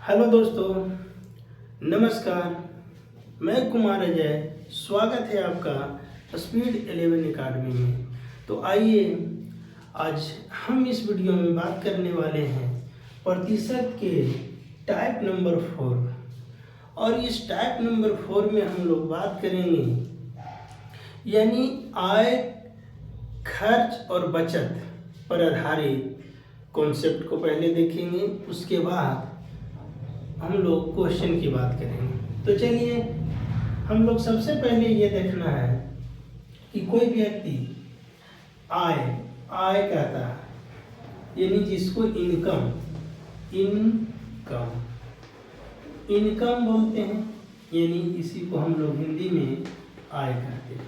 Hello दोस्तों, नमस्कार। मैं कुमार अजय, स्वागत है आपका स्पीड 11 एकेडमी में। तो आइए आज हम इस वीडियो में बात करने वाले हैं प्रतिशत के टाइप नंबर 4। और इस टाइप नंबर 4 में हम लोग बात करेंगे यानी आय, खर्च और बचत पर आधारित कॉन्सेप्ट को पहले देखेंगे, उसके बाद हम लोग क्वेश्चन की बात करेंगे। तो चलिए हम लोग सबसे पहले ये देखना है कि कोई व्यक्ति आय कहता है यानी जिसको इनकम बोलते हैं, यानी इसी को हम लोग हिंदी में आय कहते हैं।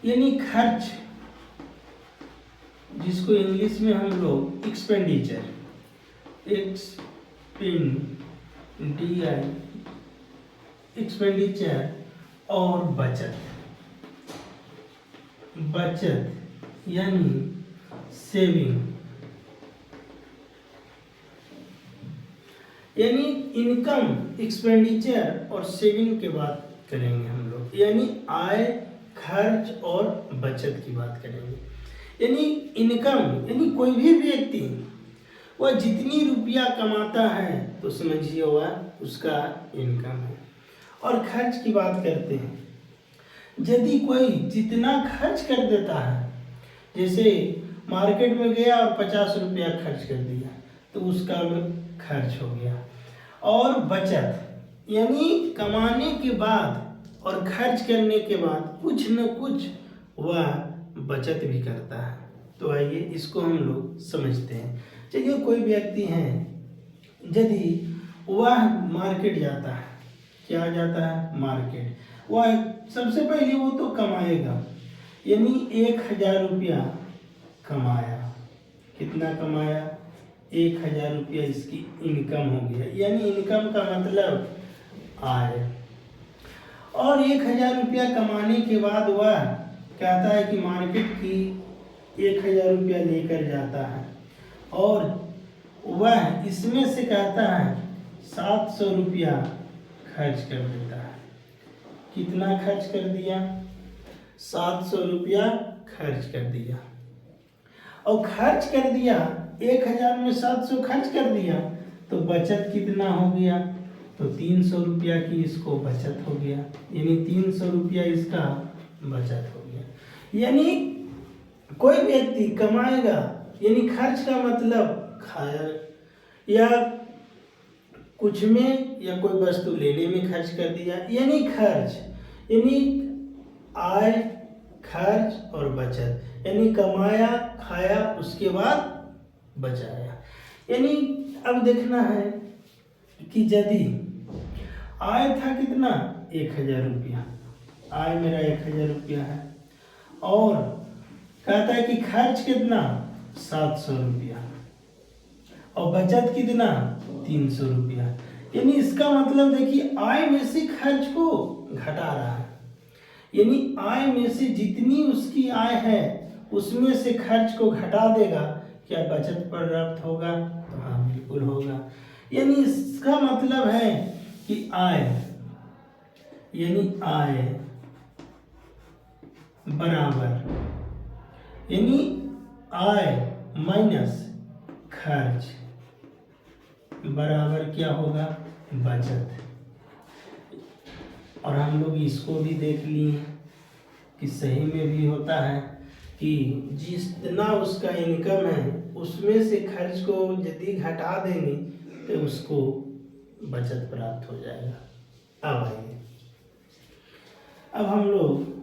यानी खर्च जिसको इंग्लिश में हम लोग एक्सपेंडिचर एक्सपेंडिचर और बचत यानी सेविंग, यानी इनकम, एक्सपेंडिचर और सेविंग की बात करेंगे हम लोग, यानी आय, खर्च और बचत की बात करेंगे। यानी इनकम यानी कोई भी व्यक्ति वह जितनी रुपया कमाता है तो समझिए वह उसका इनकम है। और खर्च की बात करते हैं, यदि कोई जितना खर्च कर देता है, जैसे मार्केट में गया और 50 रुपया खर्च कर दिया तो उसका खर्च हो गया। और बचत यानी कमाने के बाद और खर्च करने के बाद कुछ न कुछ वह बचत भी करता है। तो आइए इसको हम लोग समझते हैं। चलिए कोई व्यक्ति है, यदि वह मार्केट जाता है, क्या जाता है मार्केट, वह सबसे पहले वो तो कमाएगा, यानी 1000 रुपया कमाया। कितना कमाया? 1000 रुपया इसकी इनकम हो गया, यानी इनकम का मतलब आय। और 1000 रुपया कमाने के बाद वह कहता है कि मार्केट की 1000 रुपया लेकर जाता है और वह इसमें से कहता है 700 रुपया खर्च कर देता है। कितना खर्च कर दिया? 700 रुपया खर्च कर दिया। और खर्च कर दिया 1000 में 700 खर्च कर दिया तो बचत कितना हो गया? तो 300 रुपया की इसको बचत हो गया, यानी 300 रुपया इसका बचत हो गया। यानी कोई व्यक्ति कमाएगा, यानी खर्च का मतलब खाया या कुछ में या कोई वस्तु लेने में खर्च कर दिया, यानी खर्च, यानी आय, खर्च और बचत, यानी कमाया, खाया, उसके बाद बचाया। यानी अब देखना है कि यदि आय था कितना? 1000 रुपया, आय मेरा 1000 रुपया है, और कहता है कि खर्च कितना? 700 रुपया, और बचत कितना? 300 रुपया। यानी इसका मतलब देखिए आय में से खर्च को घटा रहा है, यानी आय में से जितनी उसकी आय है उसमें से खर्च को घटा देगा। क्या बचत पर्याप्त होगा? तो हाँ, बिल्कुल होगा। यानी इसका मतलब है कि आय बराबर, यानी आय माइनस खर्च बराबर क्या होगा? बचत। और हम लोग इसको भी देख लिए कि सही में भी होता है कि जितना उसका इनकम है उसमें से खर्च को यदि घटा देंगे तो उसको बचत प्राप्त हो जाएगा। अब आइए, अब हम लोग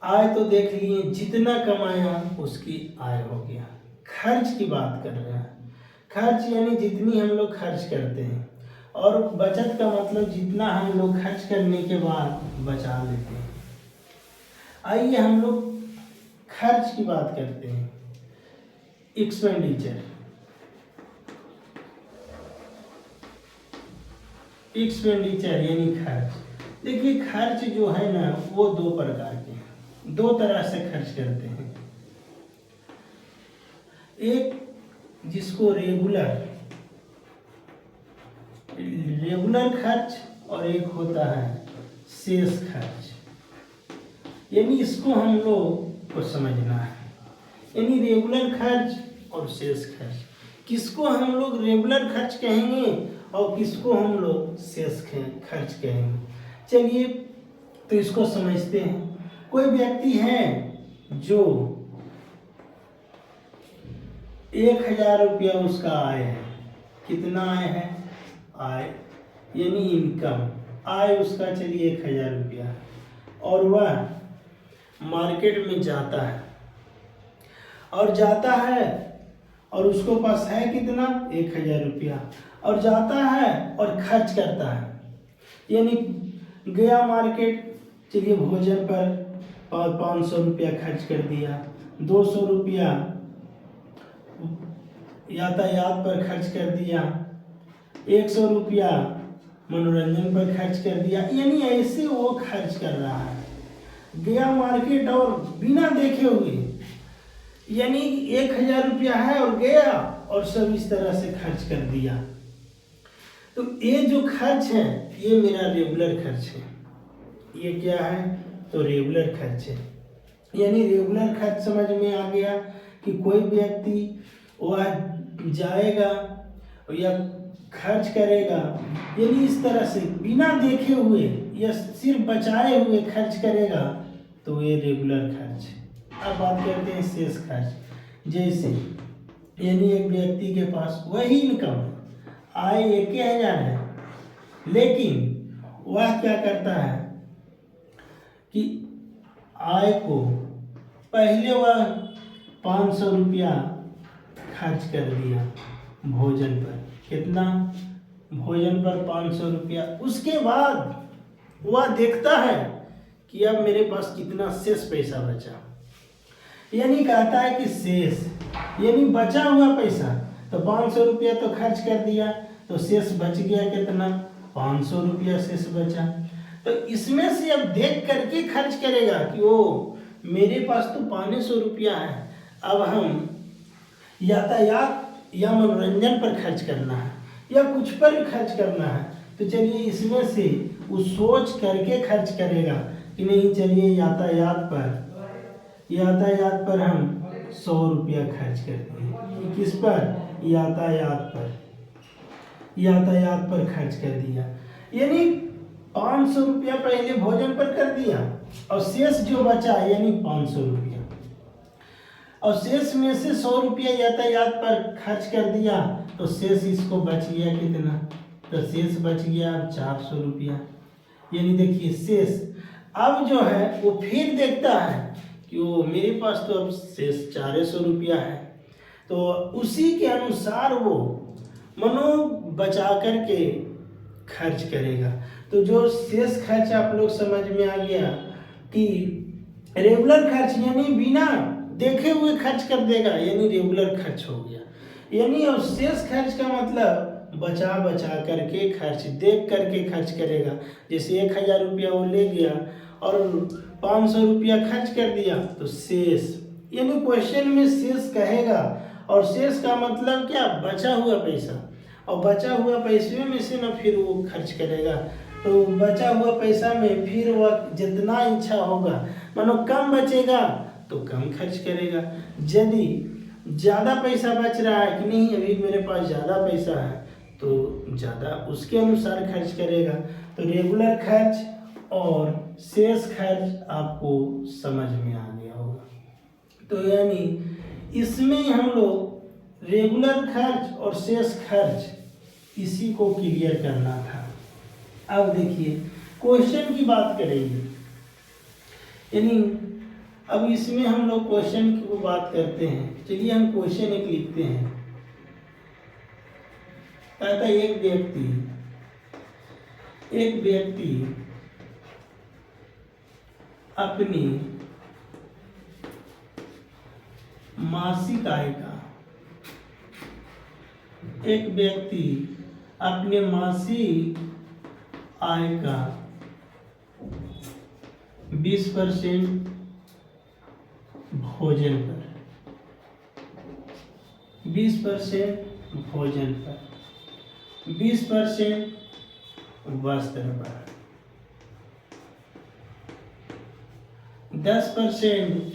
आय तो देख लिए, जितना कमाया उसकी आय हो गया। खर्च की बात कर रहे हैं, खर्च यानी जितनी हम लोग खर्च करते हैं, और बचत का मतलब जितना हम लोग खर्च करने के बाद बचा लेते हैं। आइए हम लोग खर्च की बात करते हैं। एक्सपेंडिचर यानी खर्च। देखिए खर्च जो है ना वो दो प्रकार के हैं, दो तरह से खर्च करते हैं। एक जिसको रेगुलर खर्च और एक होता है शेष खर्च, यानी इसको हम लोग को समझना है। यानी रेगुलर खर्च और शेष खर्च, किसको हम लोग रेगुलर खर्च कहेंगे और किसको हम लोग शेष खर्च कहेंगे। चलिए तो इसको समझते हैं। कोई व्यक्ति है जो 1000 रुपया उसका आय है। कितना आय है? आय यानी इनकम, आय उसका चलिए 1000 रुपया, और वह मार्केट में जाता है और उसको पास है कितना? 1000 रुपया, और जाता है और खर्च करता है। यानी गया मार्केट, चलिए भोजन पर 500 रुपया खर्च कर दिया, 200 रुपया यातायात पर खर्च कर दिया, 100 रुपया मनोरंजन पर खर्च कर दिया। यानी ऐसे वो खर्च कर रहा है। गया मार्केट और बिना देखे हुए, यानी 1000 रुपया है और गया और सब इस तरह से खर्च कर दिया। तो ये जो खर्च है ये मेरा रेगुलर खर्च है। ये क्या है? तो रेगुलर खर्च है। यानी रेगुलर खर्च समझ में आ गया कि कोई व्यक्ति वह जाएगा या खर्च करेगा, यानी इस तरह से बिना देखे हुए या सिर्फ बचाए हुए खर्च करेगा, तो ये रेगुलर खर्च है। अब बात करते हैं शेष खर्च। जैसे यानी एक व्यक्ति के पास वही इनकम आय 1000 है, लेकिन वह क्या करता है कि आय को पहले वह 500 रुपया खर्च कर दिया भोजन पर। कितना? भोजन पर 500 रुपया। उसके बाद वह देखता है कि अब मेरे पास कितना शेष पैसा बचा, यानी कहता है कि शेष यानी बचा हुआ पैसा। तो 500 रुपया तो खर्च कर दिया, तो शेष बच गया कितना? 500 रुपया शेष बचा। तो इसमें से अब देख करके खर्च करेगा कि ओ मेरे पास तो 500 रुपया है, अब हम यातायात या मनोरंजन पर खर्च करना है या कुछ पर खर्च करना है। तो चलिए इसमें से वो सोच करके खर्च करेगा कि नहीं, चलिए यातायात पर हम 100 रुपया खर्च करते हैं। किस पर? यातायात पर खर्च कर दिया। यानी 500 रुपया पहले भोजन पर कर दिया और शेष जो बचा यानी 500 रुपया, और शेष में से 100 रुपया यातायात पर खर्च कर दिया, तो शेष इसको बच गया कितना? तो शेष बच गया 400 रुपया। यानी देखिए शेष अब जो है वो फिर देखता है कि वो मेरे पास तो अब शेष 400 रुपया है, तो उसी के अनुसार वो मनो बचा करके खर्च करेगा। तो जो शेष खर्च आप लोग समझ में आ गया कि रेगुलर खर्च यानी बिना देखे हुए खर्च कर देगा, यानी रेगुलर खर्च हो गया। यानी और शेष खर्च का मतलब बचा करके खर्च, देख करके खर्च करेगा। जैसे 1000 रुपया वो ले गया और 500 रुपया खर्च कर दिया, तो शेष यानी क्वेश्चन में शेष कहेगा, और शेष का मतलब क्या? बचा हुआ पैसा, और बचा हुआ पैसे में से ना फिर वो खर्च करेगा। तो बचा हुआ पैसा में फिर वह जितना इच्छा होगा, मानो कम बचेगा तो कम खर्च करेगा। यदि ज़्यादा पैसा बच रहा है कि नहीं अभी मेरे पास ज़्यादा पैसा है, तो ज़्यादा उसके अनुसार खर्च करेगा। तो रेगुलर खर्च और शेष खर्च आपको समझ में आ गया होगा। तो यानी इसमें हम लोग रेगुलर खर्च और शेष खर्च इसी को क्लियर करना था। अब देखिए क्वेश्चन की बात करेंगे, यानी अब इसमें हम लोग क्वेश्चन की बात करते हैं। चलिए हम क्वेश्चन एक लिखते हैं। कहता है एक व्यक्ति अपनी मासिक आय का, एक व्यक्ति अपने मासिक आय का 20% भोजन पर 20% भोजन पर, 20% वस्त्र पर, 10%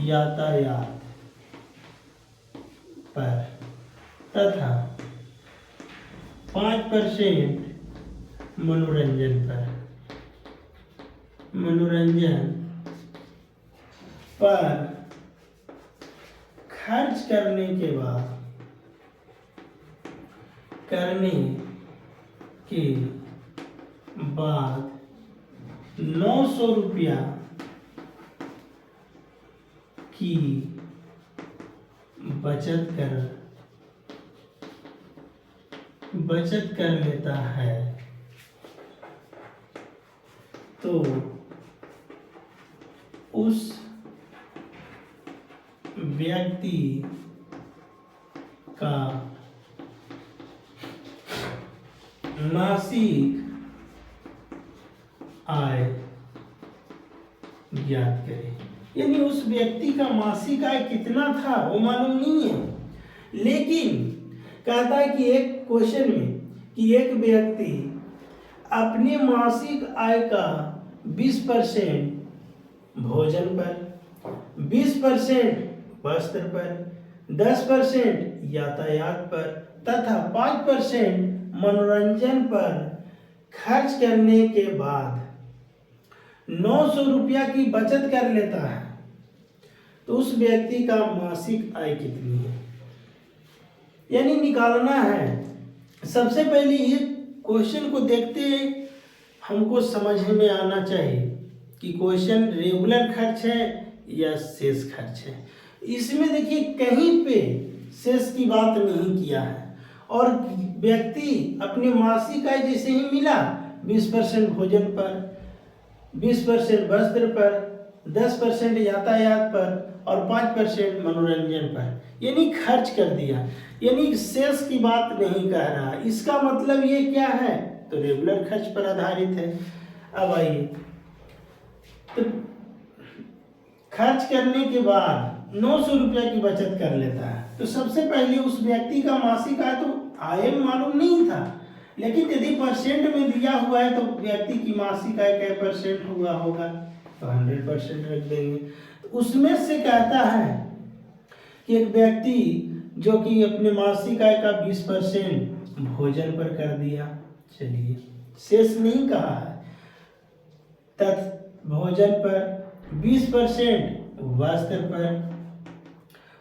यातायात पर तथा 5% मनोरंजन पर। मनोरंजन पर खर्च करने के बाद 900 रुपया की बचत कर लेता है, तो उस व्यक्ति का मासिक आय ज्ञात करें। यानी उस व्यक्ति का मासिक आय कितना था वो मालूम नहीं है, लेकिन कहता है कि एक क्वेश्चन में कि एक व्यक्ति अपने मासिक आय का 20% भोजन पर, 20% वस्त्र पर, 10% यातायात पर तथा 5% मनोरंजन पर खर्च करने के बाद 900 रुपया की बचत कर लेता है, तो उस व्यक्ति का मासिक आय कितनी है, यानी निकालना है। सबसे पहले ये क्वेश्चन को देखते हमको समझ में आना चाहिए कि क्वेश्चन रेगुलर खर्च है या शेष खर्च है। इसमें देखिए कहीं पे शेष की बात नहीं किया है, और व्यक्ति अपने मासिक आय जैसे ही मिला 20% भोजन पर, 20% वस्त्र पर, 10% यातायात पर और 5% मनोरंजन पर, यानी खर्च कर दिया, यानी शेष की बात नहीं कह रहा। इसका मतलब ये क्या है, तो रेगुलर खर्च पर आधारित है। अब आइए, तो खर्च करने के बाद 900 रुपया की बचत कर लेता है, तो सबसे पहले उस व्यक्ति का मासिक आय तो आय मालूम नहीं था, लेकिन यदि परसेंट में दिया हुआ है तो व्यक्ति की मासिक आय क्या परसेंट हुआ होगा, तो 100% रख देंगे। तो उसमें से कहता है कि एक व्यक्ति जो कि अपने मासिक आय का 20% भोजन पर कर दिया, चलिए शेष नहीं कहा है, भोजन पर, 20% वस्त्र पर,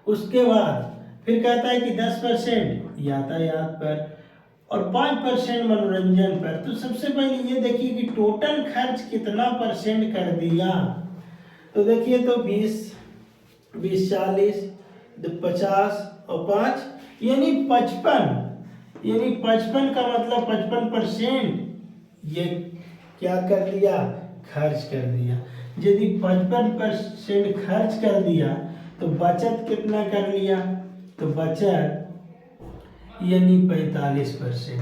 उसके बाद फिर कहता है कि 10% यातायात पर और 5% मनोरंजन पर। तो सबसे पहले ये देखिए कि टोटल खर्च कितना परसेंट कर दिया, तो देखिए तो 20, 40, 50 और 5 यानी 55, यानी 55 का मतलब 55% ये क्या कर दिया, खर्च कर दिया। यदि 55% खर्च कर दिया तो बचत कितना कर लिया, तो बचत यानी 45%।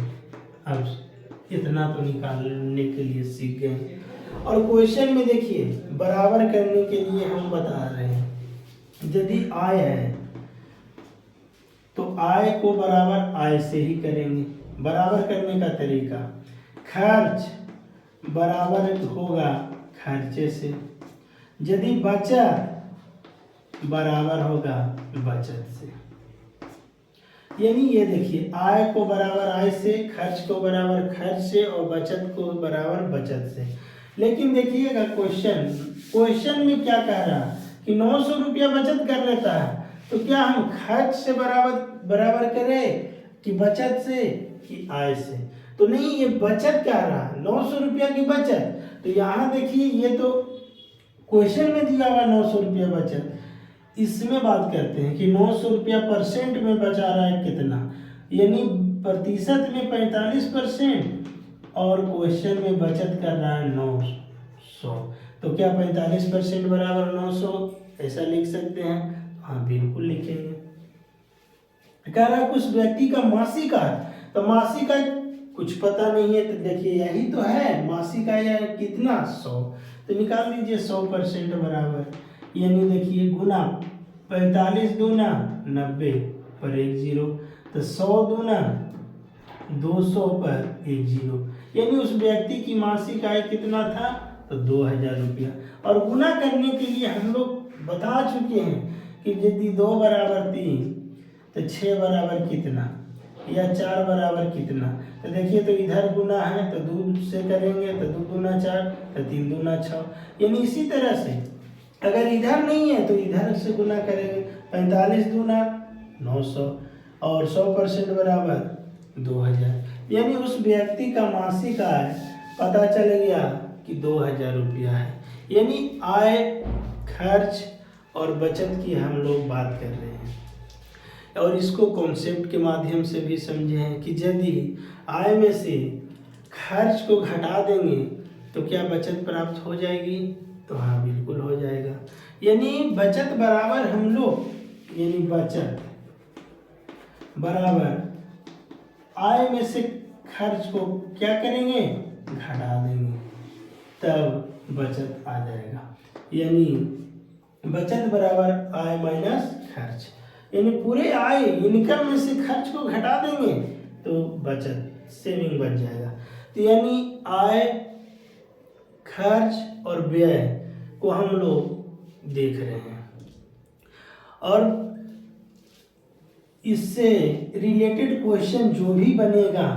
अब इतना तो निकालने के लिए सीख गए। और क्वेश्चन में देखिए बराबर करने के लिए हम बता रहे हैं, यदि आय है तो आय को बराबर आय से ही करेंगे। बराबर करने का तरीका, खर्च बराबर होगा खर्चे से, यदि बचत बराबर होगा बचत से। यानी ये देखिए आय को बराबर आय से, खर्च को बराबर खर्च से और बचत को बराबर बचत से। लेकिन देखिएगा क्वेश्चन में क्या कह रहा है कि 900 रुपया बचत कर लेता है, तो क्या हम खर्च से बराबर करें कि बचत से कि आय से, तो नहीं, ये बचत कह रहा है 900 रुपया की बचत। तो यहाँ देखिए ये तो क्वेश्चन में दिया हुआ 900 रुपया बचत, इसमें बात करते हैं कि 900 रुपया परसेंट में बचा रहा है कितना, यानी प्रतिशत में 45% और क्वेश्चन में बचत कर रहा है 900। तो क्या 45% बराबर 900 ऐसा लिख सकते हैं? हाँ बिल्कुल लिखेंगे। कह रहा है कुछ व्यक्ति का मासिक आय, तो मासिक आय कुछ पता नहीं है, तो देखिए यही तो है मासिक आय कितना 100, तो निकाल लीजिए 100% बराबर, यानी देखिए गुना 45 दूना 90 पर 1 जीरो, तो 100 दूना 200 पर 1 जीरो, यानी उस व्यक्ति की मासिक आय कितना था, तो 2000 रुपया। और गुना करने के लिए हम लोग बता चुके हैं कि यदि 2 बराबर 3 तो 6 बराबर कितना, या 4 बराबर कितना। तो देखिए, तो इधर गुना है तो 2 से करेंगे तो 2 दूना 4, तो 3 दूना 6, यानी इसी तरह से अगर इधर नहीं है तो इधर से गुना करेंगे। 45 दूना 900 और 100% बराबर 2000, यानी उस व्यक्ति का मासिक आय पता चल गया कि 2000 रुपया है। यानी आय, खर्च और बचत की हम लोग बात कर रहे हैं, और इसको कॉन्सेप्ट के माध्यम से भी समझे हैं कि यदि आय में से खर्च को घटा देंगे तो क्या बचत प्राप्त हो जाएगी, तो हाँ बिल्कुल हो जाएगा। यानी बचत बराबर हम लोग, यानी बचत बराबर आय में से खर्च को क्या करेंगे, घटा देंगे, तब बचत आ जाएगा। यानी बचत बराबर आय माइनस खर्च, यानी पूरे आय इनकम में से खर्च को घटा देंगे तो बचत, सेविंग बच जाएगा। तो यानी आय, खर्च और व्यय को हम लोग देख रहे हैं, और इससे रिलेटेड क्वेश्चन जो भी बनेगा,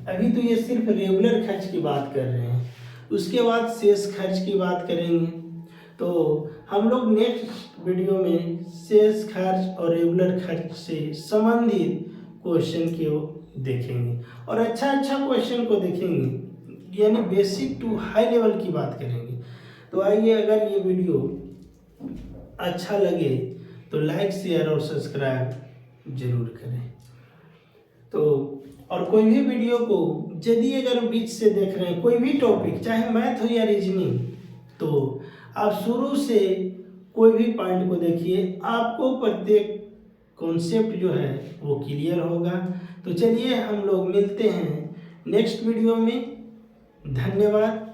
अभी तो ये सिर्फ रेगुलर खर्च की बात कर रहे हैं, उसके बाद शेष खर्च की बात करेंगे। तो हम लोग नेक्स्ट वीडियो में शेष खर्च और रेगुलर खर्च से संबंधित क्वेश्चन को देखेंगे, और अच्छा क्वेश्चन को देखेंगे, यानी बेसिक टू हाई लेवल की बात करेंगे। तो आइए, अगर ये वीडियो अच्छा लगे तो लाइक, शेयर और सब्सक्राइब जरूर करें। तो और कोई भी वीडियो को यदि अगर बीच से देख रहे हैं, कोई भी टॉपिक, चाहे मैथ हो या रीजनिंग, तो आप शुरू से कोई भी पॉइंट को देखिए, आपको प्रत्येक कॉन्सेप्ट जो है वो क्लियर होगा। तो चलिए, हम लोग मिलते हैं नेक्स्ट वीडियो में। धन्यवाद।